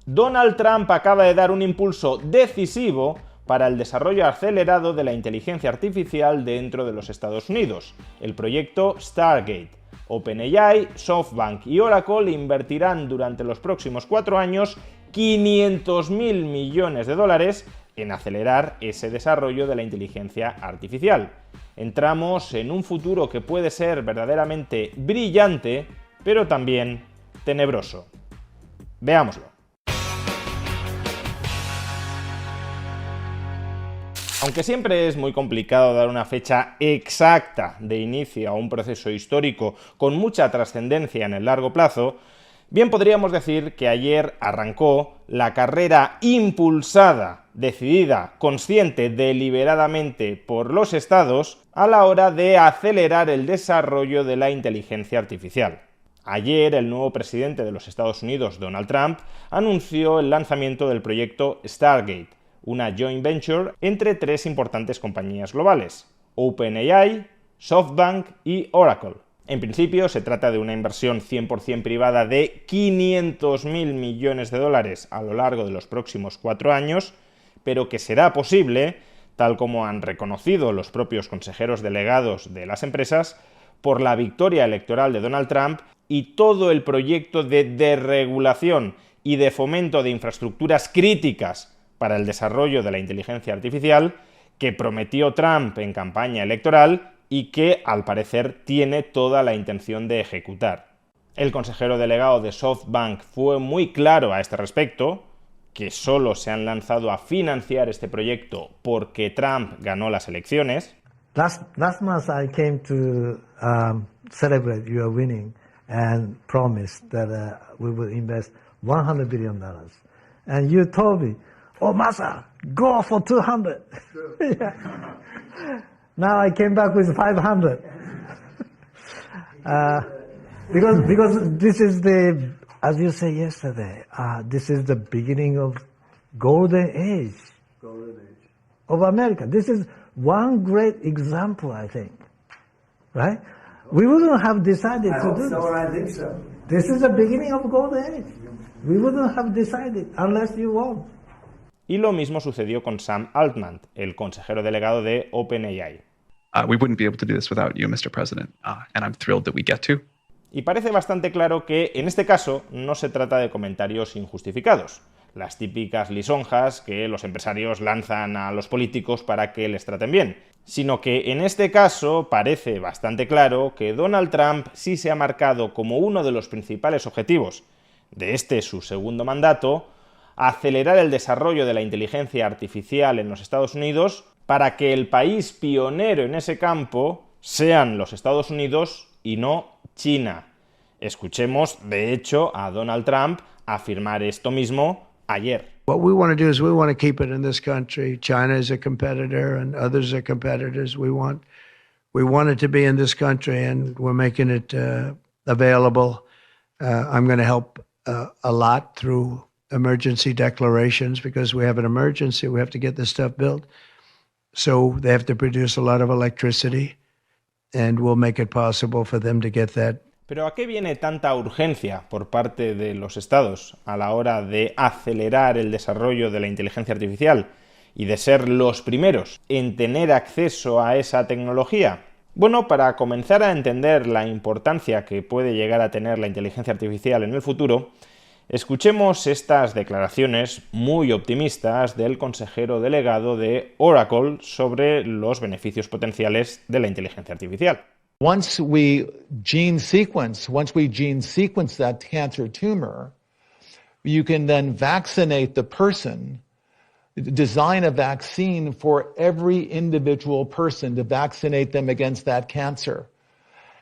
Donald Trump acaba de dar un impulso decisivo para el desarrollo acelerado de la inteligencia artificial dentro de los Estados Unidos, el proyecto Stargate. OpenAI, SoftBank y Oracle invertirán durante los próximos 4 años 500.000 millones de dólares en acelerar ese desarrollo de la inteligencia artificial. Entramos en un futuro que puede ser verdaderamente brillante, pero también tenebroso. Veámoslo. Aunque siempre es muy complicado dar una fecha exacta de inicio a un proceso histórico con mucha trascendencia en el largo plazo, bien podríamos decir que ayer arrancó la carrera impulsada, decidida, consciente, deliberadamente por los estados a la hora de acelerar el desarrollo de la inteligencia artificial. Ayer, el nuevo presidente de los Estados Unidos, Donald Trump, anunció el lanzamiento del proyecto Stargate, una joint venture entre 3 importantes compañías globales: OpenAI, SoftBank y Oracle. En principio, se trata de una inversión 100% privada de 500.000 millones de dólares a lo largo de los próximos 4 años, pero que será posible, tal como han reconocido los propios consejeros delegados de las empresas, por la victoria electoral de Donald Trump y todo el proyecto de desregulación y de fomento de infraestructuras críticas para el desarrollo de la inteligencia artificial que prometió Trump en campaña electoral y que, al parecer, tiene toda la intención de ejecutar. El consejero delegado de SoftBank fue muy claro a este respecto, que solo se han lanzado a financiar este proyecto porque Trump ganó las elecciones. Last month I came to celebrate your winning and promised that we would invest $100 billion. And you told me, "Oh, Masa, go for 200." Yeah. Now I came back with 500. Because this is the, as you said yesterday, this is the beginning of golden age of America. This is one great example, I think, right? We wouldn't have decided to do this. I think so. This is the beginning of golden age. We wouldn't have decided unless you won. Y lo mismo sucedió con Sam Altman, el consejero delegado de OpenAI. We wouldn't be able to do this without you, Mr. President, and I'm thrilled that we get to. Y parece bastante claro que, en este caso, no se trata de comentarios injustificados, las típicas lisonjas que los empresarios lanzan a los políticos para que les traten bien, sino que en este caso parece bastante claro que Donald Trump sí se ha marcado como uno de los principales objetivos de su segundo mandato, acelerar el desarrollo de la inteligencia artificial en los Estados Unidos para que el país pionero en ese campo sean los Estados Unidos y no China. Escuchemos, de hecho, a Donald Trump afirmar esto mismo ayer. What we want to do is we want to keep it in this country. China is a competitor and others are competitors. We want it to be in this country and we're making it available. I'm going to help a lot through emergency declarations because we have an emergency. We have to get this stuff built. So they have to produce a lot of electricity and we'll make it possible for them to get that. ¿Pero a qué viene tanta urgencia por parte de los estados a la hora de acelerar el desarrollo de la inteligencia artificial y de ser los primeros en tener acceso a esa tecnología? Bueno, para comenzar a entender la importancia que puede llegar a tener la inteligencia artificial en el futuro, escuchemos estas declaraciones muy optimistas del consejero delegado de Oracle sobre los beneficios potenciales de la inteligencia artificial. Once we gene sequence that cancer tumor, you can then vaccinate the person, design a vaccine for every individual person to vaccinate them against that cancer.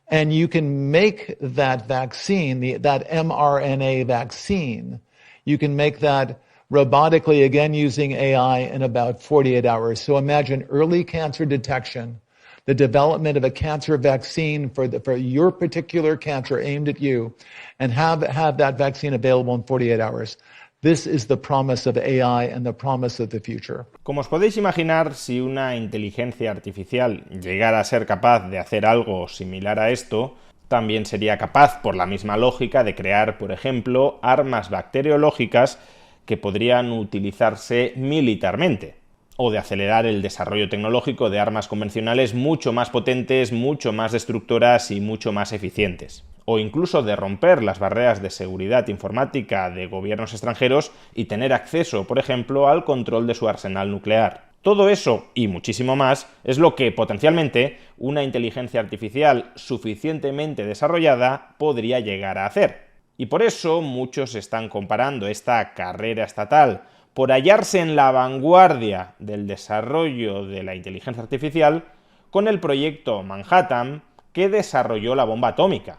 And you can make that vaccine, that mRNA vaccine, you can make that robotically, again using AI, in about 48 hours. So imagine early cancer detection, the development of a cancer vaccine for your particular cancer aimed at you, and have that vaccine available in 48 hours. This is the promise of AI and the promise of the future. Como os podéis imaginar, si una inteligencia artificial llegara a ser capaz de hacer algo similar a esto, también sería capaz, por la misma lógica, de crear, por ejemplo, armas bacteriológicas que podrían utilizarse militarmente, o de acelerar el desarrollo tecnológico de armas convencionales mucho más potentes, mucho más destructoras y mucho más eficientes, o incluso de romper las barreras de seguridad informática de gobiernos extranjeros y tener acceso, por ejemplo, al control de su arsenal nuclear. Todo eso y muchísimo más es lo que potencialmente una inteligencia artificial suficientemente desarrollada podría llegar a hacer. Y por eso muchos están comparando esta carrera estatal por hallarse en la vanguardia del desarrollo de la inteligencia artificial con el proyecto Manhattan que desarrolló la bomba atómica.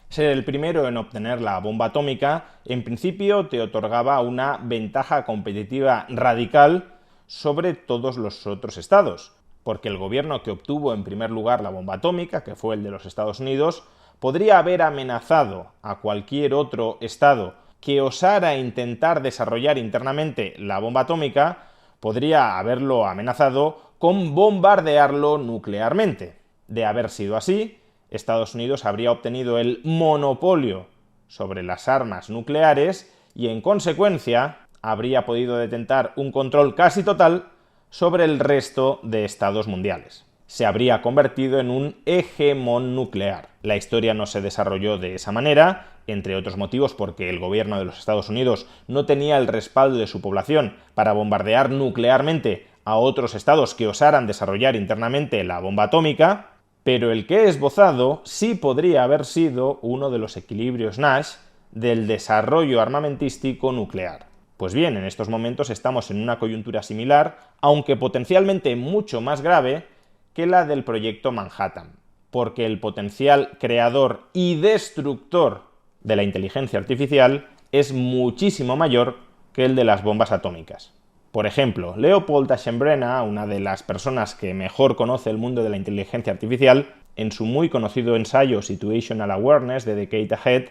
Ser el primero en obtener la bomba atómica, en principio te otorgaba una ventaja competitiva radical sobre todos los otros estados, porque el gobierno que obtuvo en primer lugar la bomba atómica, que fue el de los Estados Unidos, podría haber amenazado a cualquier otro estado que osara intentar desarrollar internamente la bomba atómica, podría haberlo amenazado con bombardearlo nuclearmente. De haber sido así, Estados Unidos habría obtenido el monopolio sobre las armas nucleares y, en consecuencia, habría podido detentar un control casi total sobre el resto de estados mundiales. Se habría convertido en un hegemón nuclear. La historia no se desarrolló de esa manera, entre otros motivos porque el gobierno de los Estados Unidos no tenía el respaldo de su población para bombardear nuclearmente a otros estados que osaran desarrollar internamente la bomba atómica, pero el que he esbozado sí podría haber sido uno de los equilibrios Nash del desarrollo armamentístico nuclear. Pues bien, en estos momentos estamos en una coyuntura similar, aunque potencialmente mucho más grave que la del proyecto Manhattan, porque el potencial creador y destructor de la inteligencia artificial es muchísimo mayor que el de las bombas atómicas. Por ejemplo, Leopold Aschenbrenner, una de las personas que mejor conoce el mundo de la inteligencia artificial, en su muy conocido ensayo Situational Awareness de Decade Ahead,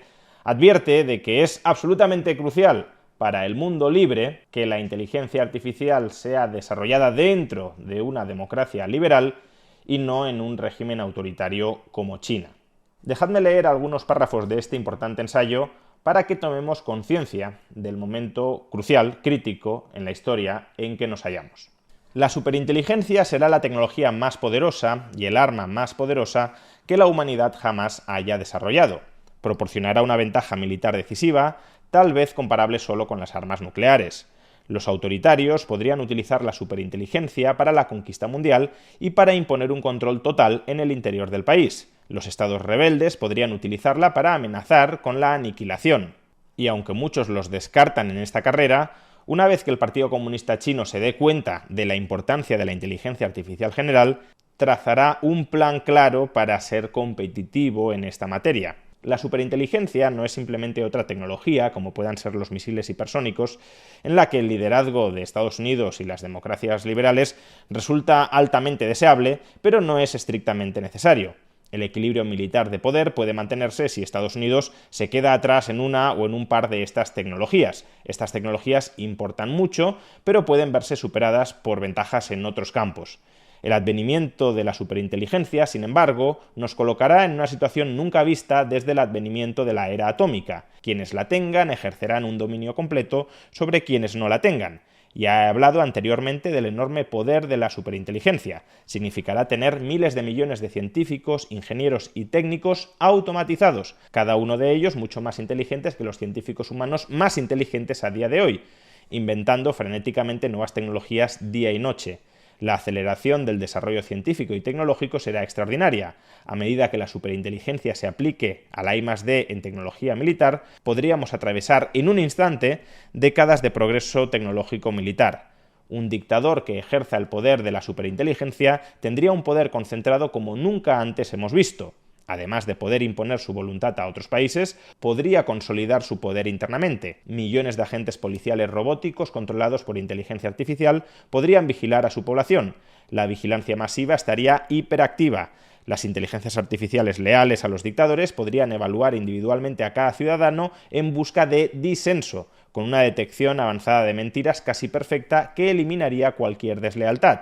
advierte de que es absolutamente crucial para el mundo libre que la inteligencia artificial sea desarrollada dentro de una democracia liberal y no en un régimen autoritario como China. Dejadme leer algunos párrafos de este importante ensayo para que tomemos conciencia del momento crucial, crítico, en la historia en que nos hallamos. La superinteligencia será la tecnología más poderosa y el arma más poderosa que la humanidad jamás haya desarrollado. Proporcionará una ventaja militar decisiva, tal vez comparable solo con las armas nucleares. Los autoritarios podrían utilizar la superinteligencia para la conquista mundial y para imponer un control total en el interior del país. Los estados rebeldes podrían utilizarla para amenazar con la aniquilación. Y aunque muchos los descartan en esta carrera, una vez que el Partido Comunista Chino se dé cuenta de la importancia de la inteligencia artificial general, trazará un plan claro para ser competitivo en esta materia. La superinteligencia no es simplemente otra tecnología, como puedan ser los misiles hipersónicos, en la que el liderazgo de Estados Unidos y las democracias liberales resulta altamente deseable, pero no es estrictamente necesario. El equilibrio militar de poder puede mantenerse si Estados Unidos se queda atrás en una o en un par de estas tecnologías. Estas tecnologías importan mucho, pero pueden verse superadas por ventajas en otros campos. El advenimiento de la superinteligencia, sin embargo, nos colocará en una situación nunca vista desde el advenimiento de la era atómica. Quienes la tengan ejercerán un dominio completo sobre quienes no la tengan. Ya he hablado anteriormente del enorme poder de la superinteligencia. Significará tener miles de millones de científicos, ingenieros y técnicos automatizados, cada uno de ellos mucho más inteligentes que los científicos humanos más inteligentes a día de hoy, inventando frenéticamente nuevas tecnologías día y noche. La aceleración del desarrollo científico y tecnológico será extraordinaria. A medida que la superinteligencia se aplique a la I+D en tecnología militar, podríamos atravesar en un instante décadas de progreso tecnológico militar. Un dictador que ejerza el poder de la superinteligencia tendría un poder concentrado como nunca antes hemos visto. Además de poder imponer su voluntad a otros países, podría consolidar su poder internamente. Millones de agentes policiales robóticos controlados por inteligencia artificial podrían vigilar a su población. La vigilancia masiva estaría hiperactiva. Las inteligencias artificiales leales a los dictadores podrían evaluar individualmente a cada ciudadano en busca de disenso, con una detección avanzada de mentiras casi perfecta que eliminaría cualquier deslealtad.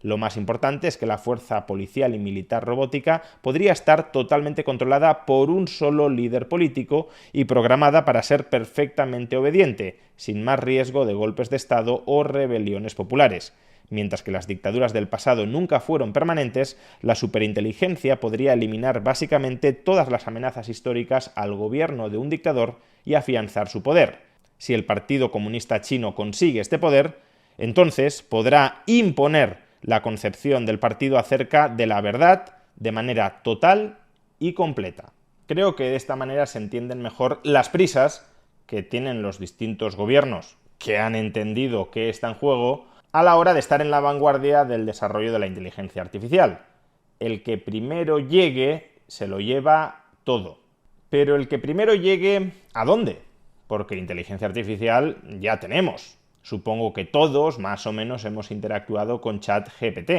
Lo más importante es que la fuerza policial y militar robótica podría estar totalmente controlada por un solo líder político y programada para ser perfectamente obediente, sin más riesgo de golpes de Estado o rebeliones populares. Mientras que las dictaduras del pasado nunca fueron permanentes, la superinteligencia podría eliminar básicamente todas las amenazas históricas al gobierno de un dictador y afianzar su poder. Si el Partido Comunista Chino consigue este poder, entonces podrá imponer la concepción del partido acerca de la verdad de manera total y completa. Creo que de esta manera se entienden mejor las prisas que tienen los distintos gobiernos que han entendido qué está en juego a la hora de estar en la vanguardia del desarrollo de la inteligencia artificial. El que primero llegue se lo lleva todo. Pero el que primero llegue, ¿a dónde? Porque inteligencia artificial ya tenemos. Supongo que todos, más o menos, hemos interactuado con ChatGPT.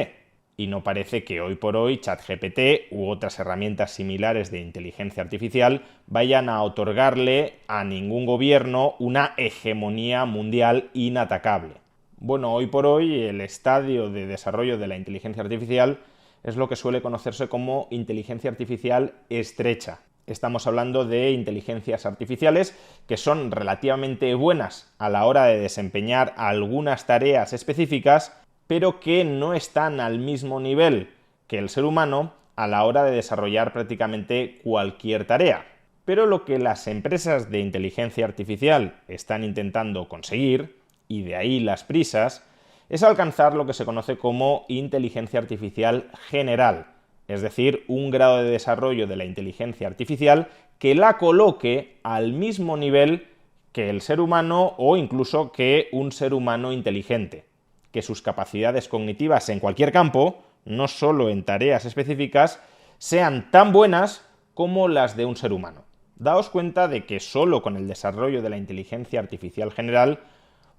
Y no parece que hoy por hoy ChatGPT u otras herramientas similares de inteligencia artificial vayan a otorgarle a ningún gobierno una hegemonía mundial inatacable. Bueno, hoy por hoy el estadio de desarrollo de la inteligencia artificial es lo que suele conocerse como inteligencia artificial estrecha. Estamos hablando de inteligencias artificiales que son relativamente buenas a la hora de desempeñar algunas tareas específicas, pero que no están al mismo nivel que el ser humano a la hora de desarrollar prácticamente cualquier tarea. Pero lo que las empresas de inteligencia artificial están intentando conseguir, y de ahí las prisas, es alcanzar lo que se conoce como inteligencia artificial general, es decir, un grado de desarrollo de la inteligencia artificial que la coloque al mismo nivel que el ser humano o incluso que un ser humano inteligente, que sus capacidades cognitivas en cualquier campo, no solo en tareas específicas, sean tan buenas como las de un ser humano. Daos cuenta de que solo con el desarrollo de la inteligencia artificial general,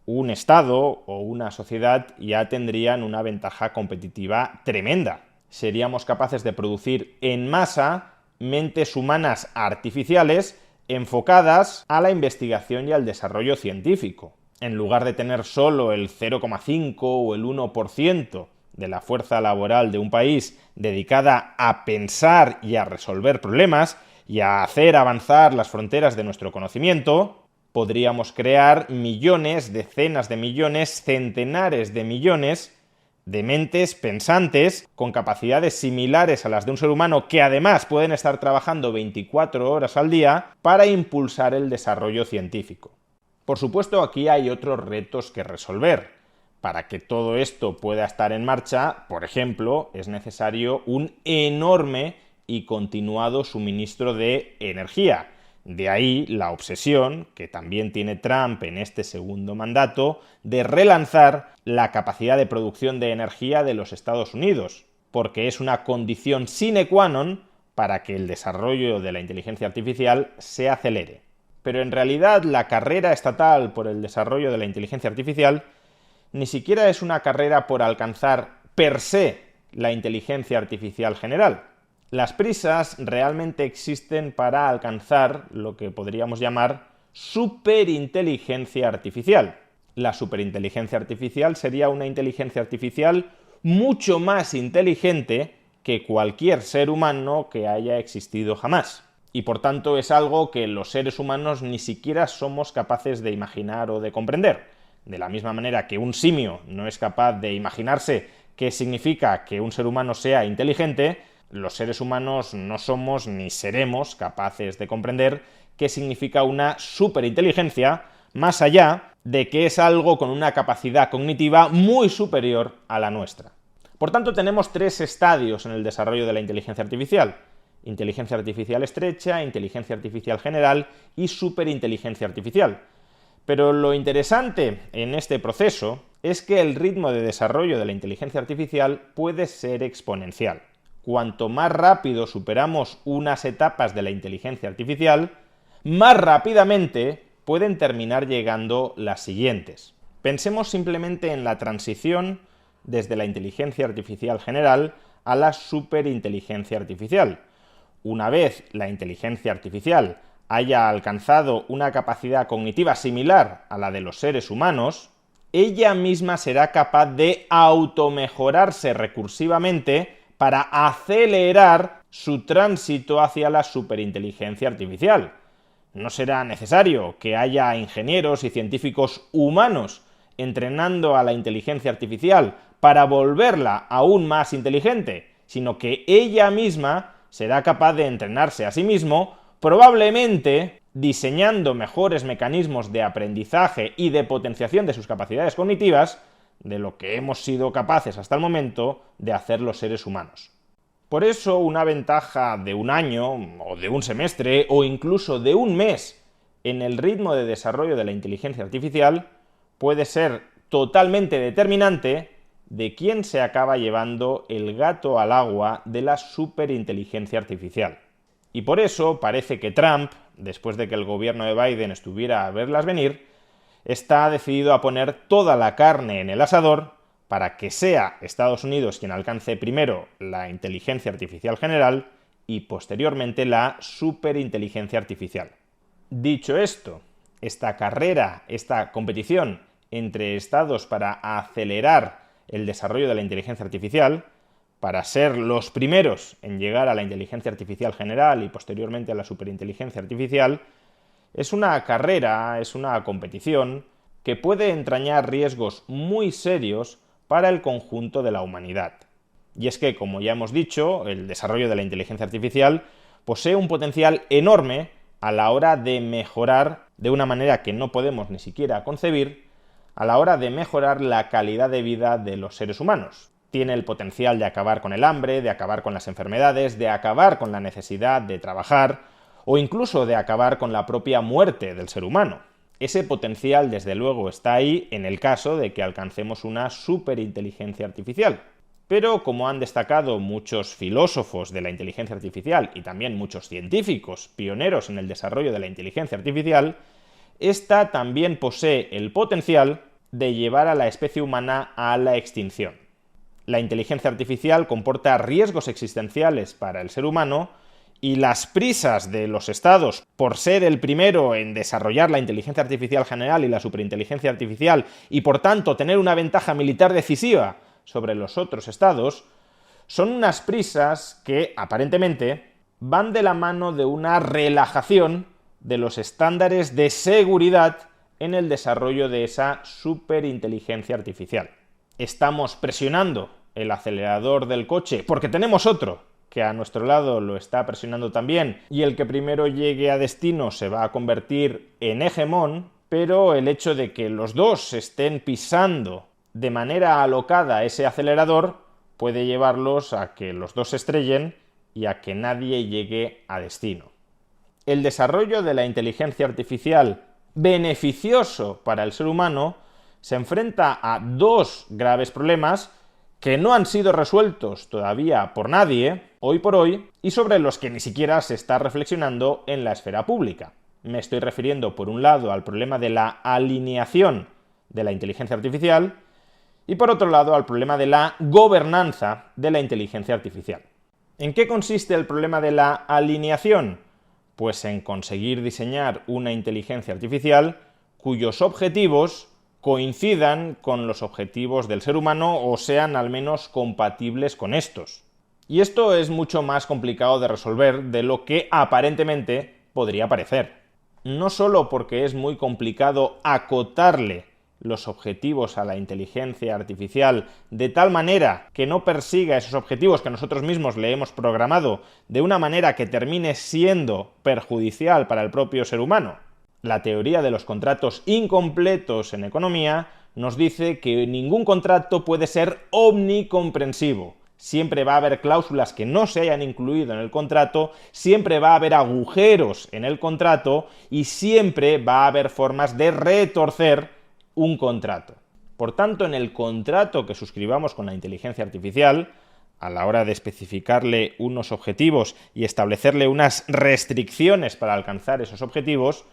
un Estado o una sociedad ya tendrían una ventaja competitiva tremenda. Seríamos capaces de producir en masa mentes humanas artificiales enfocadas a la investigación y al desarrollo científico. En lugar de tener solo el 0,5 o el 1% de la fuerza laboral de un país dedicada a pensar y a resolver problemas y a hacer avanzar las fronteras de nuestro conocimiento, podríamos crear millones, decenas de millones, centenares de millones de mentes pensantes con capacidades similares a las de un ser humano que además pueden estar trabajando 24 horas al día para impulsar el desarrollo científico. Por supuesto, aquí hay otros retos que resolver. Para que todo esto pueda estar en marcha, por ejemplo, es necesario un enorme y continuado suministro de energía. De ahí la obsesión, que también tiene Trump en este segundo mandato, de relanzar la capacidad de producción de energía de los Estados Unidos, porque es una condición sine qua non para que el desarrollo de la inteligencia artificial se acelere. Pero en realidad la carrera estatal por el desarrollo de la inteligencia artificial ni siquiera es una carrera por alcanzar per se la inteligencia artificial general. Las prisas realmente existen para alcanzar lo que podríamos llamar superinteligencia artificial. La superinteligencia artificial sería una inteligencia artificial mucho más inteligente que cualquier ser humano que haya existido jamás. Y por tanto es algo que los seres humanos ni siquiera somos capaces de imaginar o de comprender. De la misma manera que un simio no es capaz de imaginarse qué significa que un ser humano sea inteligente, los seres humanos no somos ni seremos capaces de comprender qué significa una superinteligencia, más allá de que es algo con una capacidad cognitiva muy superior a la nuestra. Por tanto, tenemos tres estadios en el desarrollo de la inteligencia artificial: inteligencia artificial estrecha, inteligencia artificial general y superinteligencia artificial. Pero lo interesante en este proceso es que el ritmo de desarrollo de la inteligencia artificial puede ser exponencial. Cuanto más rápido superamos unas etapas de la inteligencia artificial, más rápidamente pueden terminar llegando las siguientes. Pensemos simplemente en la transición desde la inteligencia artificial general a la superinteligencia artificial. Una vez la inteligencia artificial haya alcanzado una capacidad cognitiva similar a la de los seres humanos, ella misma será capaz de automejorarse recursivamente para acelerar su tránsito hacia la superinteligencia artificial. No será necesario que haya ingenieros y científicos humanos entrenando a la inteligencia artificial para volverla aún más inteligente, sino que ella misma será capaz de entrenarse a sí mismo, probablemente diseñando mejores mecanismos de aprendizaje y de potenciación de sus capacidades cognitivas de lo que hemos sido capaces hasta el momento de hacer los seres humanos. Por eso, una ventaja de un año, o de un semestre, o incluso de un mes en el ritmo de desarrollo de la inteligencia artificial puede ser totalmente determinante de quién se acaba llevando el gato al agua de la superinteligencia artificial. Y por eso parece que Trump, después de que el gobierno de Biden estuviera a verlas venir, está decidido a poner toda la carne en el asador para que sea Estados Unidos quien alcance primero la inteligencia artificial general y posteriormente la superinteligencia artificial. Dicho esto, esta carrera, esta competición entre estados para acelerar el desarrollo de la inteligencia artificial, para ser los primeros en llegar a la inteligencia artificial general y posteriormente a la superinteligencia artificial, es una carrera, es una competición que puede entrañar riesgos muy serios para el conjunto de la humanidad. Y es que, como ya hemos dicho, el desarrollo de la inteligencia artificial posee un potencial enorme a la hora de mejorar, de una manera que no podemos ni siquiera concebir, a la hora de mejorar la calidad de vida de los seres humanos. Tiene el potencial de acabar con el hambre, de acabar con las enfermedades, de acabar con la necesidad de trabajar, o incluso de acabar con la propia muerte del ser humano. Ese potencial, desde luego, está ahí en el caso de que alcancemos una superinteligencia artificial. Pero, como han destacado muchos filósofos de la inteligencia artificial y también muchos científicos pioneros en el desarrollo de la inteligencia artificial, esta también posee el potencial de llevar a la especie humana a la extinción. La inteligencia artificial comporta riesgos existenciales para el ser humano y las prisas de los estados por ser el primero en desarrollar la inteligencia artificial general y la superinteligencia artificial y por tanto tener una ventaja militar decisiva sobre los otros estados, son unas prisas que aparentemente van de la mano de una relajación de los estándares de seguridad en el desarrollo de esa superinteligencia artificial. Estamos presionando el acelerador del coche porque tenemos otro que a nuestro lado lo está presionando también, y el que primero llegue a destino se va a convertir en hegemón, pero el hecho de que los dos estén pisando de manera alocada ese acelerador puede llevarlos a que los dos se estrellen y a que nadie llegue a destino. El desarrollo de la inteligencia artificial beneficioso para el ser humano se enfrenta a dos graves problemas que no han sido resueltos todavía por nadie, hoy por hoy, y sobre los que ni siquiera se está reflexionando en la esfera pública. Me estoy refiriendo, por un lado, al problema de la alineación de la inteligencia artificial y, por otro lado, al problema de la gobernanza de la inteligencia artificial. ¿En qué consiste el problema de la alineación? Pues en conseguir diseñar una inteligencia artificial cuyos objetivos coincidan con los objetivos del ser humano o sean al menos compatibles con estos. Y esto es mucho más complicado de resolver de lo que aparentemente podría parecer. No solo porque es muy complicado acotarle los objetivos a la inteligencia artificial de tal manera que no persiga esos objetivos que nosotros mismos le hemos programado de una manera que termine siendo perjudicial para el propio ser humano. La teoría de los contratos incompletos en economía nos dice que ningún contrato puede ser omnicomprensivo. Siempre va a haber cláusulas que no se hayan incluido en el contrato, siempre va a haber agujeros en el contrato y siempre va a haber formas de retorcer un contrato. Por tanto, en el contrato que suscribamos con la inteligencia artificial, a la hora de especificarle unos objetivos y establecerle unas restricciones para alcanzar esos objetivos,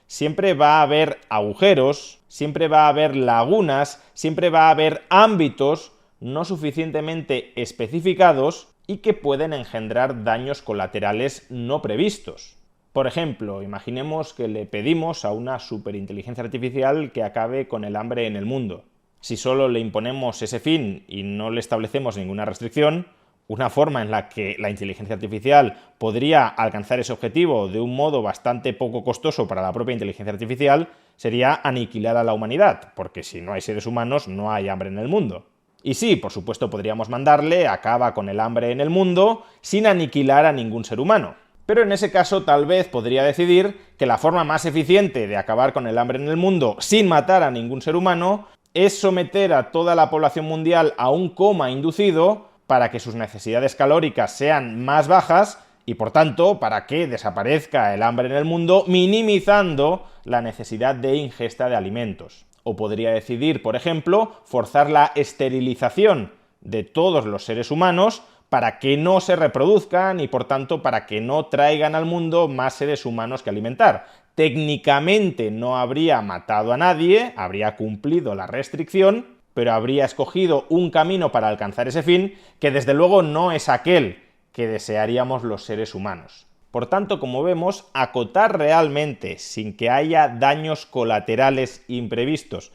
siempre va a haber agujeros, siempre va a haber lagunas, siempre va a haber ámbitos no suficientemente especificados y que pueden engendrar daños colaterales no previstos. Por ejemplo, imaginemos que le pedimos a una superinteligencia artificial que acabe con el hambre en el mundo. si solo le imponemos ese fin y no le establecemos ninguna restricción, una forma en la que la inteligencia artificial podría alcanzar ese objetivo de un modo bastante poco costoso para la propia inteligencia artificial sería aniquilar a la humanidad, porque si no hay seres humanos no hay hambre en el mundo. Y sí, por supuesto podríamos mandarle acaba con el hambre en el mundo sin aniquilar a ningún ser humano. Pero en ese caso tal vez podría decidir que la forma más eficiente de acabar con el hambre en el mundo sin matar a ningún ser humano es someter a toda la población mundial a un coma inducido para que sus necesidades calóricas sean más bajas y, por tanto, para que desaparezca el hambre en el mundo, minimizando la necesidad de ingesta de alimentos. O podría decidir, por ejemplo, forzar la esterilización de todos los seres humanos para que no se reproduzcan y, por tanto, para que no traigan al mundo más seres humanos que alimentar. Técnicamente no habría matado a nadie, habría cumplido la restricción, pero habría escogido un camino para alcanzar ese fin que desde luego no es aquel que desearíamos los seres humanos. Por tanto, como vemos, acotar realmente, sin que haya daños colaterales imprevistos,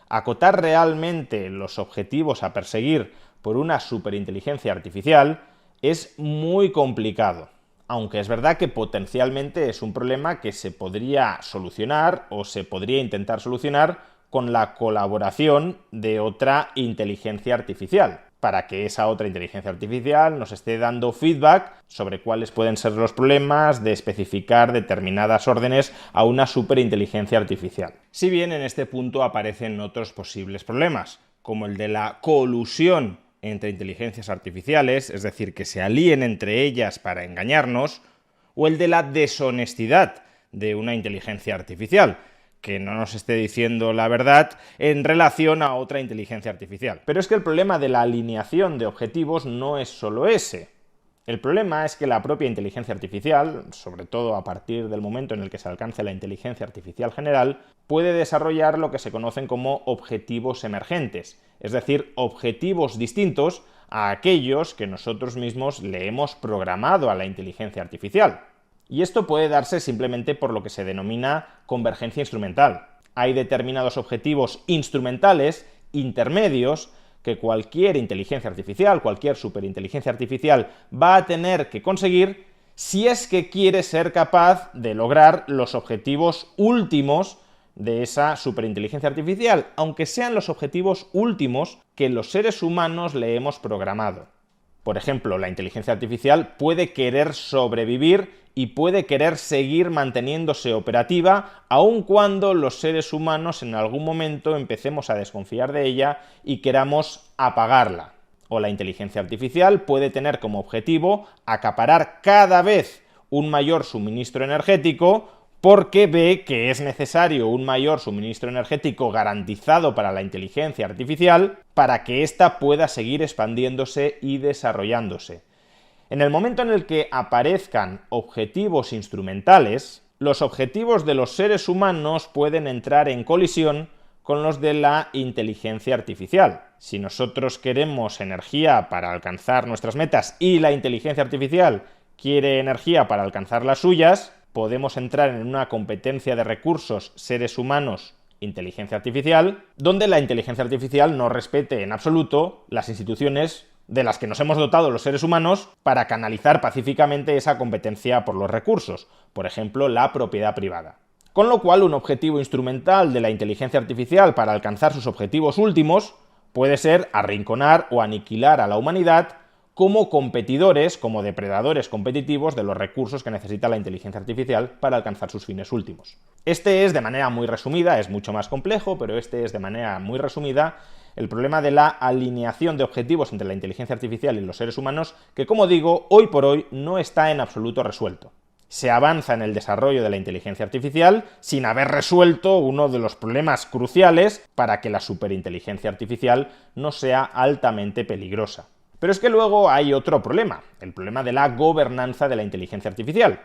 acotar realmente los objetivos a perseguir por una superinteligencia artificial es muy complicado. Aunque es verdad que potencialmente es un problema que se podría solucionar o se podría intentar solucionar con la colaboración de otra inteligencia artificial, para que esa otra inteligencia artificial nos esté dando feedback sobre cuáles pueden ser los problemas de especificar determinadas órdenes a una superinteligencia artificial. Si bien en este punto aparecen otros posibles problemas, como el de la colusión entre inteligencias artificiales, es decir, que se alíen entre ellas para engañarnos, o el de la deshonestidad de una inteligencia artificial, que no nos esté diciendo la verdad en relación a otra inteligencia artificial. Pero es que el problema de la alineación de objetivos no es solo ese. El problema es que la propia inteligencia artificial, sobre todo a partir del momento en el que se alcance la inteligencia artificial general, puede desarrollar lo que se conocen como objetivos emergentes, es decir, objetivos distintos a aquellos que nosotros mismos le hemos programado a la inteligencia artificial. Y esto puede darse simplemente por lo que se denomina convergencia instrumental. Hay determinados objetivos instrumentales, intermedios, que cualquier inteligencia artificial, cualquier superinteligencia artificial va a tener que conseguir si es que quiere ser capaz de lograr los objetivos últimos de esa superinteligencia artificial, aunque sean los objetivos últimos que los seres humanos le hemos programado. Por ejemplo, la inteligencia artificial puede querer sobrevivir y puede querer seguir manteniéndose operativa aun cuando los seres humanos en algún momento empecemos a desconfiar de ella y queramos apagarla. O la inteligencia artificial puede tener como objetivo acaparar cada vez un mayor suministro energético porque ve que es necesario un mayor suministro energético garantizado para la inteligencia artificial para que ésta pueda seguir expandiéndose y desarrollándose. En el momento en el que aparezcan objetivos instrumentales, los objetivos de los seres humanos pueden entrar en colisión con los de la inteligencia artificial. Si nosotros queremos energía para alcanzar nuestras metas y la inteligencia artificial quiere energía para alcanzar las suyas, podemos entrar en una competencia de recursos seres humanos inteligencia artificial, donde la inteligencia artificial no respete en absoluto las instituciones de las que nos hemos dotado los seres humanos para canalizar pacíficamente esa competencia por los recursos, por ejemplo, la propiedad privada. Con lo cual, un objetivo instrumental de la inteligencia artificial para alcanzar sus objetivos últimos puede ser arrinconar o aniquilar a la humanidad como competidores, como depredadores competitivos de los recursos que necesita la inteligencia artificial para alcanzar sus fines últimos. Este es, de manera muy resumida, es mucho más complejo, pero este es de manera muy resumida el problema de la alineación de objetivos entre la inteligencia artificial y los seres humanos, que, como digo, hoy por hoy no está en absoluto resuelto. Se avanza en el desarrollo de la inteligencia artificial sin haber resuelto uno de los problemas cruciales para que la superinteligencia artificial no sea altamente peligrosa. Pero es que luego hay otro problema, el problema de la gobernanza de la inteligencia artificial.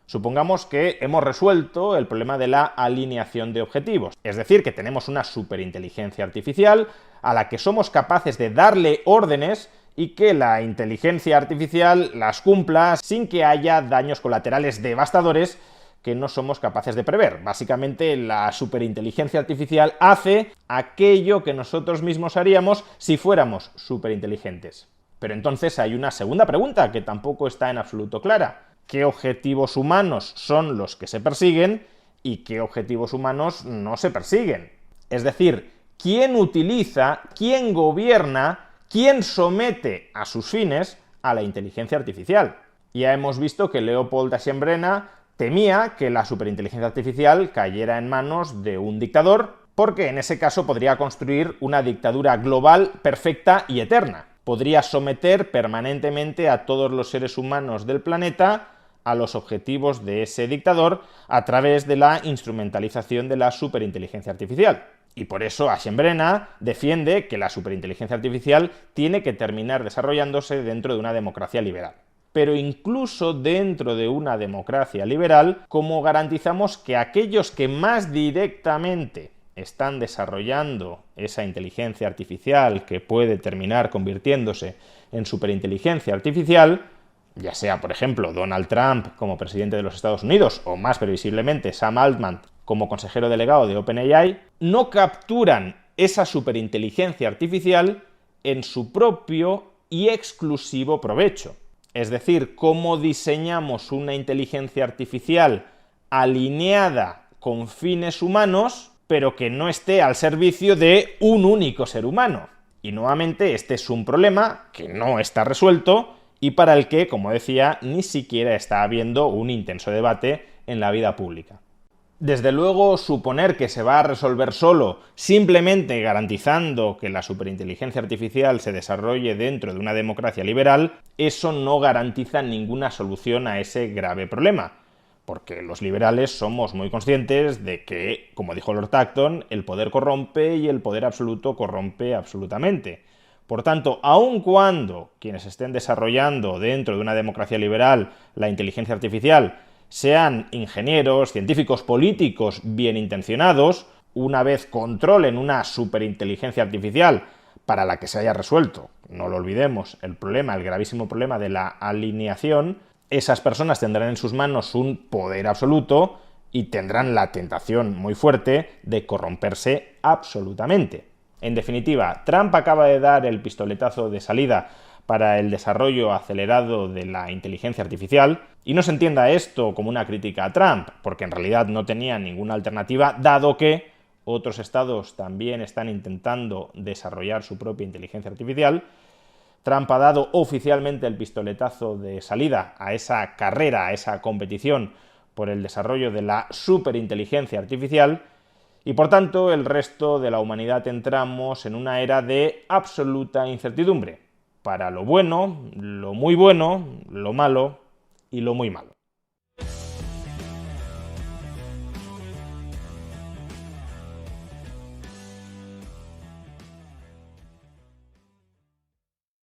Supongamos que hemos resuelto el problema de la alineación de objetivos, es decir, que tenemos una superinteligencia artificial a la que somos capaces de darle órdenes y que la inteligencia artificial las cumpla sin que haya daños colaterales devastadores que no somos capaces de prever. Básicamente, la superinteligencia artificial hace aquello que nosotros mismos haríamos si fuéramos superinteligentes. Pero entonces hay una segunda pregunta que tampoco está en absoluto clara. ¿Qué objetivos humanos son los que se persiguen y qué objetivos humanos no se persiguen? Es decir, ¿quién utiliza, quién gobierna, quién somete a sus fines a la inteligencia artificial? Ya hemos visto que Leopold Aschenbrenner temía que la superinteligencia artificial cayera en manos de un dictador, porque en ese caso podría construir una dictadura global perfecta y eterna. Podría someter permanentemente a todos los seres humanos del planeta a los objetivos de ese dictador a través de la instrumentalización de la superinteligencia artificial. Y por eso Aschenbrenner defiende que la superinteligencia artificial tiene que terminar desarrollándose dentro de una democracia liberal. Pero incluso dentro de una democracia liberal, ¿cómo garantizamos que aquellos que más directamente están desarrollando esa inteligencia artificial que puede terminar convirtiéndose en superinteligencia artificial, ya sea, por ejemplo, Donald Trump como presidente de los Estados Unidos o, más previsiblemente, Sam Altman como consejero delegado de OpenAI, no capturan esa superinteligencia artificial en su propio y exclusivo provecho? Es decir, cómo diseñamos una inteligencia artificial alineada con fines humanos, pero que no esté al servicio de un único ser humano. Y nuevamente este es un problema que no está resuelto y para el que, como decía, ni siquiera está habiendo un intenso debate en la vida pública. Desde luego, suponer que se va a resolver solo simplemente garantizando que la superinteligencia artificial se desarrolle dentro de una democracia liberal, eso no garantiza ninguna solución a ese grave problema. Porque los liberales somos muy conscientes de que, como dijo Lord Acton, el poder corrompe y el poder absoluto corrompe absolutamente. Por tanto, aun cuando quienes estén desarrollando dentro de una democracia liberal la inteligencia artificial sean ingenieros, científicos, políticos bien intencionados, una vez controlen una superinteligencia artificial para la que se haya resuelto, no lo olvidemos, el gravísimo problema de la alineación, esas personas tendrán en sus manos un poder absoluto y tendrán la tentación muy fuerte de corromperse absolutamente. En definitiva, Trump acaba de dar el pistoletazo de salida para el desarrollo acelerado de la inteligencia artificial, y no se entienda esto como una crítica a Trump, porque en realidad no tenía ninguna alternativa, dado que otros estados también están intentando desarrollar su propia inteligencia artificial. Trump ha dado oficialmente el pistoletazo de salida a esa carrera, a esa competición por el desarrollo de la superinteligencia artificial, y por tanto el resto de la humanidad entramos en una era de absoluta incertidumbre, para lo bueno, lo muy bueno, lo malo y lo muy malo.